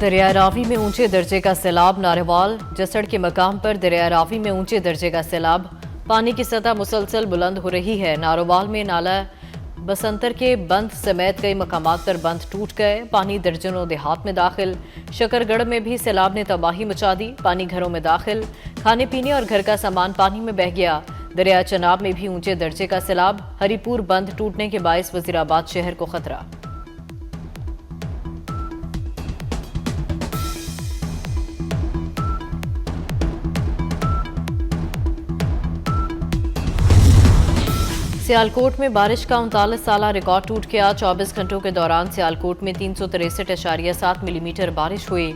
दरिया रावी में ऊंचे दर्जे का सैलाब। नारेवाल जसड़ के मकाम पर दरिया रावी में ऊंचे दर्जे का सैलाब। पानी की सतह मुसलसल बुलंद हो रही है। नारोवाल में नाला बसंतर के बंद समेत कई मकामात पर बंद टूट गए। पानी दर्जनों देहात में दाखिल। शकरगढ़ में भी सैलाब ने तबाही मचा दी। पानी घरों में दाखिल। खाने पीने और घर का सामान पानी में बह गया। दरिया चनाब में भी ऊंचे दर्जे का सैलाब। हरिपुर बंद टूटने के बायस वजीराबाद शहर को खतरा। सियालकोट में बारिश का 39 साला रिकॉर्ड टूट गया। 24 घंटों के दौरान सियालकोट में 363.7 मिलीमीटर बारिश हुई।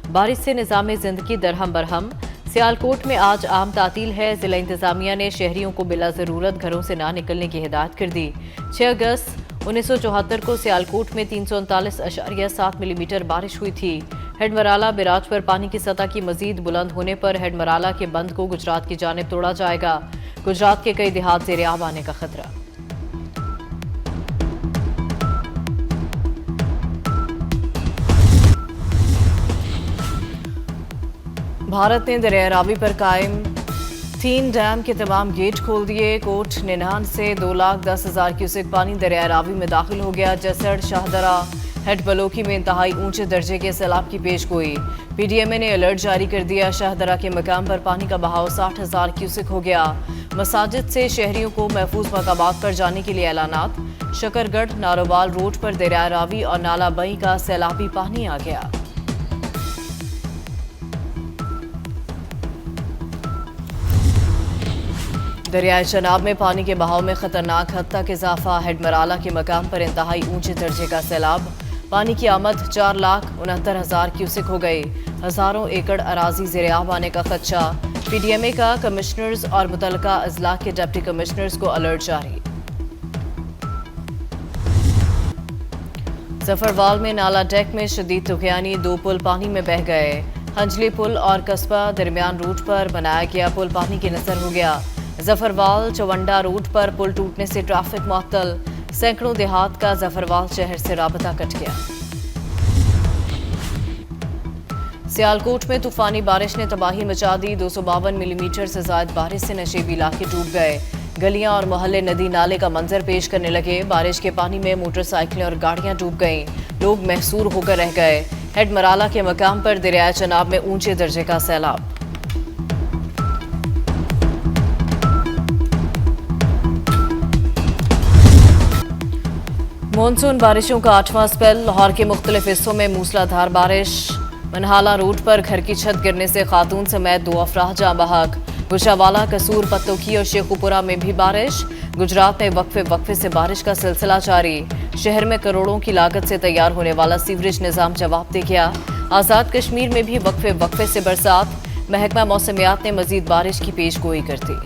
बारिश से निजाम जिंदगी दरहम बरहम। सियालकोट में आज आम तातील है। जिला इंतजामिया ने शहरियों को बिला जरूरत घरों से ना निकलने की हिदायत कर दी। 6 अगस्त 1974 को सियालकोट में 339.7 मिलीमीटर बारिश हुई थी। हेडमराला बिराज पर पानी की सतह की मजीद बुलंद होने पर हेडमराला के बंद को गुजरात की जानिब तोड़ा जाएगा। गुजरात के कई देहात ज़ेर-ए-आब आने का खतरा। भारत ने दरिया रावी पर कायम 3 डैम के तमाम गेट खोल दिए। कोट निन्हान से 2,10,000 क्यूसेक पानी दरिया रावी में दाखिल हो गया। जसड़ शाहदरा हेड बलोकी में इंतहाई ऊंचे दर्जे के सैलाब की पेशगोई। पीडीएमए ने अलर्ट जारी कर दिया। शाहदरा के मकाम पर पानी का बहाव 60,000 क्यूसेक हो गया। मसाजिद से शहरियों को महफूज मकामात पर जाने के लिए ऐलानात। शकरगढ़ नारोवाल रोड पर दरिया रावी और नाला बई का सैलाबी पानी आ गया। दरियाए चनाब में पानी के बहाव में खतरनाक हद तक इजाफा। हेडमराला के मकाम पर इंतहाई ऊंचे दर्जे का सैलाब। पानी की आमद 4,69,000 क्यूसेक हो गई। हजारों एकड़ अराजी ज़ेर-ए-आब आने का खदशा। पीडीएमए का कमिश्नर्स और मुतलका अजला के डिप्टी कमिश्नर्स को अलर्ट जारी। जफरवाल में नाला डेक में शदीद तुगयानी। 2 पुल पानी में बह गए। हंजली पुल और कस्बा दरमियान रूट पर बनाया गया पुल पानी के नजर हो गया। जफरवाल चवंडा रूट पर पुल टूटने से ट्रैफिक मुअत्तल। सैकड़ों देहात का जफरवाल शहर से राबता कट गया। सियालकोट में तूफानी बारिश ने तबाही मचा दी। 252 मिलीमीटर से ज्यादा बारिश से नशेबी इलाके डूब गए। गलियां और मोहल्ले नदी नाले का मंजर पेश करने लगे। बारिश के पानी में मोटरसाइकिलें और गाड़ियां डूब गईं। लोग महसूर होकर रह गए। हेडमराला के मकाम पर दरिया चनाब में ऊंचे दर्जे का सैलाब। मानसून बारिशों का 8वां स्पेल। लाहौर के मुख्तलिफ हिस्सों में मूसलाधार बारिश। मनहाला रोड पर घर की छत गिरने से खातून समेत 2 अफराद जाँ बहक। गुजरावाला कसूर पत्तोकी और शेखुपुरा में भी बारिश। गुजरात में वक्फे से बारिश का सिलसिला जारी। शहर में करोड़ों की लागत से तैयार होने वाला सीवरेज निजाम जवाब दे गया। आज़ाद कश्मीर में भी वक्फे से बरसात। महकमा मौसमियात ने मजीद बारिश की पेशगोई कर दी।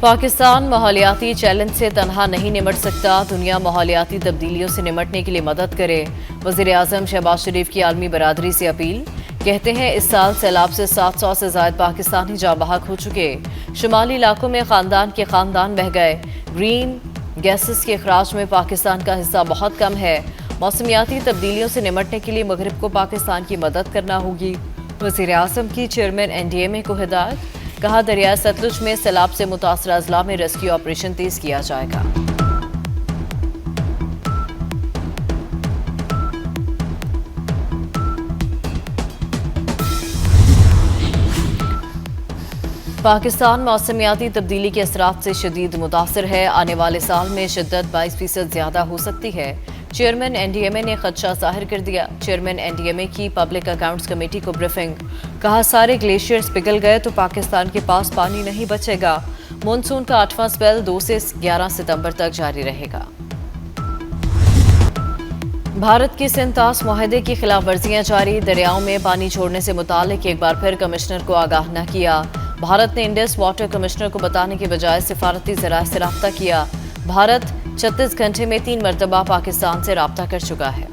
पाकिस्तान माहौलियाती चैलेंज से तनहा नहीं निमट सकता। दुनिया माहौलियाती तब्दीलियों से निमटने के लिए मदद करे। वज़ीर आज़म शहबाज शरीफ की आलमी बरादरी से अपील। कहते हैं इस साल सैलाब से 700 से ज़ायद पाकिस्तानी जाँ बहक हो चुके। शुमाली इलाकों में खानदान के खानदान बह गए। ग्रीन गैसेस के अखराज में पाकिस्तान का हिस्सा बहुत कम है। मौसमियाती तब्दीलियों से निमटने के लिए मगरिब को पाकिस्तान की मदद करना होगी। वज़ीर आज़म की चेयरमैन एनडीएमए को हिदायत। कहा दरिया सतलुज में सैलाब से मुतासर अजला में रेस्क्यू ऑपरेशन तेज किया जाएगा। पाकिस्तान मौसमियाती तब्दीली के असरात से शदीद मुतासर है। आने वाले साल में शिद्दत 22% ज्यादा हो सकती है। चेयरमैन एनडीएमए ने खदशा जाहिर कर दिया। चेयरमैन एनडीएमए की पब्लिक अकाउंट्स कमेटी को ब्रीफिंग। कहा सारे ग्लेशियर्स पिघल गए तो पाकिस्तान के पास पानी नहीं बचेगा। मानसून का 8वां स्पेल 2 से 11 सितंबर तक जारी रहेगा। भारत की सिंतास मुआहदे की खिलाफ वर्जियां जारी। दरियाओं में पानी छोड़ने से मुतालिक एक बार फिर कमिश्नर को आगाह न किया। भारत ने इंडस वाटर कमिश्नर को बताने के बजाय सिफारती ज़राए से राब्ता किया। भारत 36 घंटे में 3 मरतबा पाकिस्तान से राब्ता कर चुका है।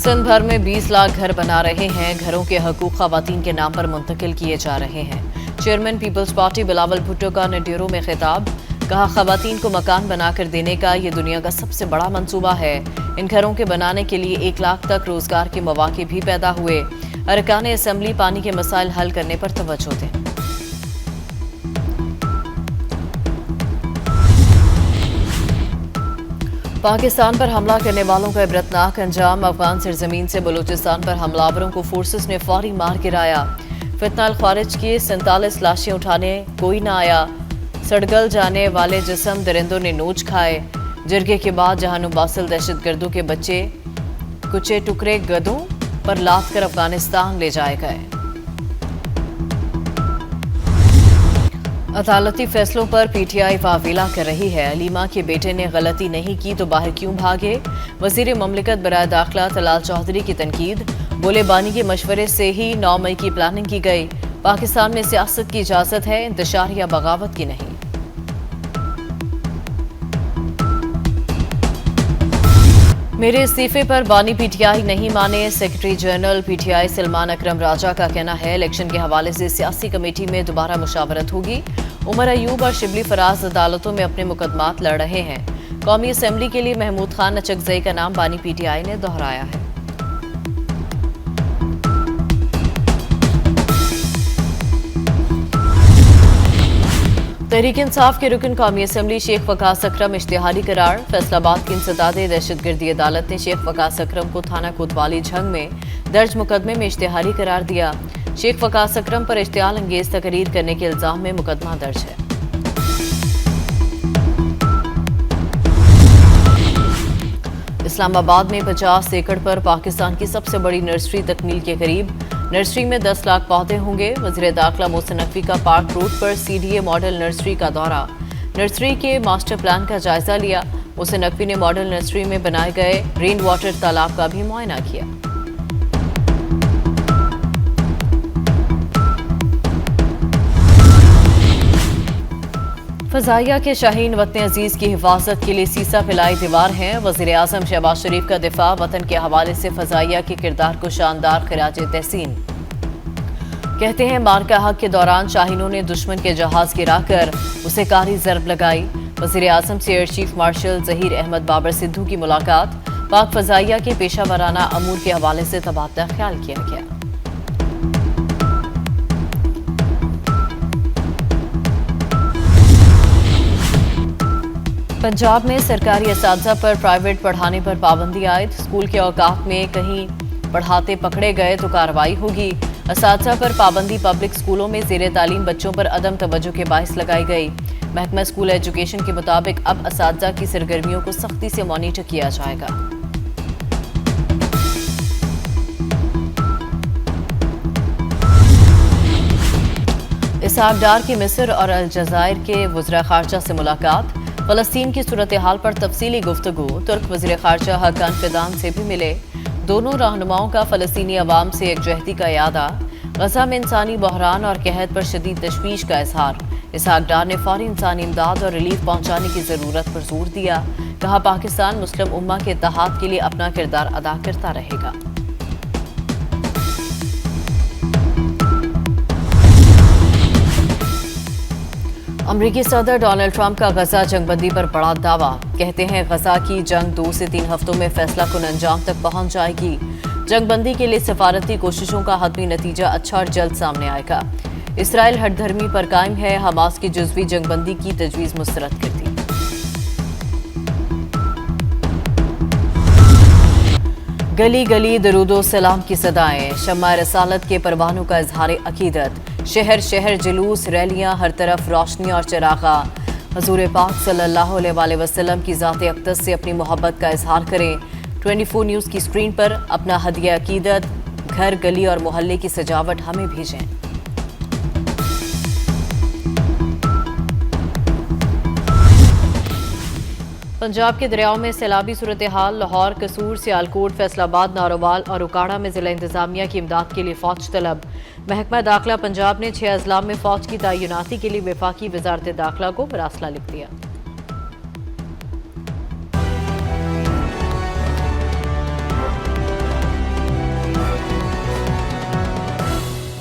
सिंध भर में 20 लाख घर बना रहे हैं। घरों के हकूक खवातीन के नाम पर मुंतकिल किए जा रहे हैं। Chairman Peoples Party Bilawal Bhutto का निड्यूरो में खिताब, कहा खवातीन को मकान बनाकर देने का ये दुनिया का सबसे बड़ा मंसूबा है। इन घरों के बनाने के लिए 1 लाख तक रोजगार के मौके भी पैदा हुए। अरकान असेंबली पानी के मसाइल हल करने पर तवज्जो दें। पाकिस्तान पर हमला करने वालों का इबरतनाक अंजाम, अफगान सरजमीन से बलूचिस्तान पर हमलावरों को फोर्सेस ने फौरी मार गिराया। फितनाल खारिज की 47 लाशें उठाने कोई ना आया। सड़गल जाने वाले जिस्म दरिंदों ने नोच खाए। जरगे के बाद जहानु बासिल दहशतगर्दों के बच्चे कुचे टुकड़े गधों पर लाद कर अफगानिस्तान ले जाए गए। अदालती फैसलों पर पीटीआई वावेला कर रही है। अलीमा के बेटे ने गलती नहीं की तो बाहर क्यों भागे? वजीर ममलिकत बराए दाखिला तलाल चौधरी की तनकीद, बोले बानी के मशवरे से ही 9 मई की प्लानिंग की गई। पाकिस्तान में सियासत की इजाजत है, इंतशार या बगावत की नहीं। मेरे इस्तीफे पर बानी पीटीआई नहीं माने। सेक्रेटरी जनरल पीटीआई सलमान अकरम राजा का कहना है इलेक्शन के हवाले से सियासी कमेटी में दोबारा मुशावरत होगी। उमर अयूब और शिबली फराज अदालतों में अपने मुकदमात लड़ रहे हैं। कौमी असेंबली के लिए महमूद खान अचकजई का नाम बानी पीटीआई ने दोहराया है। तहरीक इंसाफ के रुकन कौमी असेंबली शेख वकास अकरम इश्तिहारी करार। फैसलाबाद की इंसदाद दहशतगर्दी अदालत ने शेख वकास अकरम को थाना कोतवाली झंग में दर्ज मुकदमे में इश्तिहारी करार दिया। शेख वकास अकरम पर इश्तियाल अंगेज तकरीर करने के इल्जाम में मुकदमा दर्ज है। इस्लामाबाद में 50 एकड़ पर पाकिस्तान की सबसे बड़ी नर्सरी तकमील के करीब। नर्सरी में 10 लाख पौधे होंगे। वज़ीर दाखिला मोहसिन नकवी का पार्क रोड पर सीडीए मॉडल नर्सरी का दौरा। नर्सरी के मास्टर प्लान का जायजा लिया। मोहसिन नकवी ने मॉडल नर्सरी में बनाए गए रेन वाटर तालाब का भी मुआयना किया। फजाइया के शाहीन वतन अजीज की हिफाजत के लिए सीसा पिलाई दीवार हैं। वज़ीर आज़म शहबाज शरीफ का दिफा, वतन के हवाले से फजाइया के किरदार को शानदार खिराज तहसीन। कहते हैं मार्का हक के दौरान शाहीनों ने दुश्मन के जहाज गिराकर उसे कारी जरब लगाई। वज़ीर आज़म से air chief marshal Zaheer Ahmad Babar Sidhu की मुलाकात। पाक फजाइया के पेशा वराना अमूर के हवाले से तबादला ख्याल किया गया। पंजाब में सरकारी असातिज़ा पर प्राइवेट पढ़ाने पर पाबंदी आयद। स्कूल के औकात में कहीं पढ़ाते पकड़े गए तो कार्रवाई होगी। असातिज़ा पर पाबंदी पब्लिक स्कूलों में ज़ेरे तालीम बच्चों पर अदम तवज्जो के बाइस लगाई गई। महकमा स्कूल एजुकेशन के मुताबिक अब असातिज़ा की सरगर्मियों को सख्ती से मॉनिटर किया जाएगा। इसहाक डार की मिस्र और अलजायर के वज़ीर ख़ारजा से मुलाकात। फ़लस्तीन की सूरत हाल पर तफसीली गुफ्तगू। तुर्क वज़ीर ख़ारजा हकान फिदान से भी मिले। दोनों रहनुमाओं का फ़लस्तीनी अवाम से एकजहती का यादा। गज़ा में इंसानी बहरान और कहत पर शदीद तशवीश का इजहार। इसहाक डार ने फौरी इंसानी इमदाद और रिलीफ पहुँचाने की ज़रूरत पर जोर दिया। कहा पाकिस्तान मुस्लिम उम्मा के इत्तेहाद के लिए अपना किरदार अदा करता रहेगा। अमरीकी सदर डोनाल्ड ट्रंप का गजा जंगबंदी पर बड़ा दावा। कहते हैं गजा की जंग 2 से 3 हफ्तों में फैसला कुन अंजाम तक पहुंच जाएगी। जंगबंदी के लिए सफारती कोशिशों का हतमी नतीजा अच्छा और जल्द सामने आएगा। इसराइल हठधर्मी पर कायम है। हमास की जुज़वी जंगबंदी की तजवीज़ मुस्तरद कर दी। गली गली दरूदो सलाम की सदाएं। शम्मा रसालत के परवानों का इजहार अकीदत। शहर शहर जुलूस, रैलियां, हर तरफ रोशनी और चरागा। हजूर पाक सल्लल्लाहु अलैहि वसल्लम की ज़ात अक़दस से अपनी मोहब्बत का इजहार करें। 24 न्यूज़ की स्क्रीन पर अपना हदिया अकीदत, घर, गली और मोहल्ले की सजावट हमें भेजें। पंजाब के दरियाओं में सैलाबी सूरत हाल। लाहौर, कसूर, सियालकोट, फैसलाबाद, नारोवाल और उकाड़ा में जिला इंतजामिया की इमदाद के लिए फौज तलब। महकमा दाखिला पंजाब ने 6 अजला में फौज की तैनाती के लिए वफाकी वजारत दाखिला को मरासला लिख दिया।